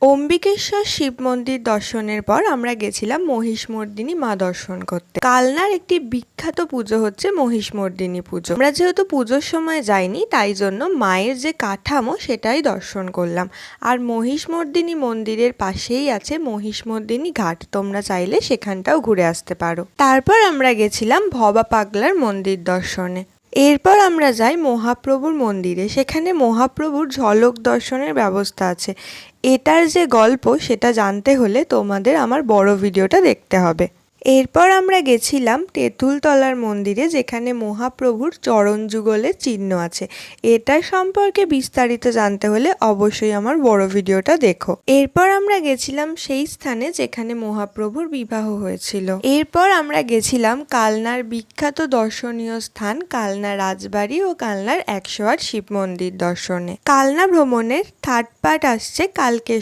অম্বিকেশ্বর শিব মন্দির দর্শনের পর আমরা গেছিলাম মহিষমর্দিনী মা দর্শন করতে। কালনার একটি বিখ্যাত পুজো হচ্ছে মহিষমর্দিনী পুজো। আমরা যেহেতু পুজোর সময় যাইনি, তাই জন্য মায়ের যে কাঠামো সেটাই দর্শন করলাম। আর মহিষমর্দিনী মন্দিরের পাশেই আছে মহিষমর্দিনী ঘাট, তোমরা চাইলে সেখানটাও ঘুরে আসতে পারো। তারপর আমরা গেছিলাম ভবা পাগলার মন্দির দর্শনে। এরপর আমরা যাই মহাপ্রভুর মন্দিরে। সেখানে মহাপ্রভুর ঝলক দর্শনের ব্যবস্থা আছে। এটার যে গল্প সেটা জানতে হলে তোমাদের আমার বড় ভিডিওটা দেখতে হবে। এরপর আমরা গেছিলাম তেঁতুলতলার মন্দিরে, যেখানে মহাপ্রভুর চরণ যুগলের চিহ্ন আছে। এটার সম্পর্কে বিস্তারিত জানতে হলে অবশ্যই আমার বড় ভিডিওটা দেখো। এরপর আমরা গেছিলাম সেই স্থানে যেখানে মহাপ্রভুর বিবাহ হয়েছিল। এরপর আমরা গেছিলাম কালনার বিখ্যাত দর্শনীয় স্থান কালনা রাজবাড়ি ও কালনার 108 শিব মন্দির দর্শনে। কালনা ভ্রমণের থার্ড পার্ট আসছে কালকে।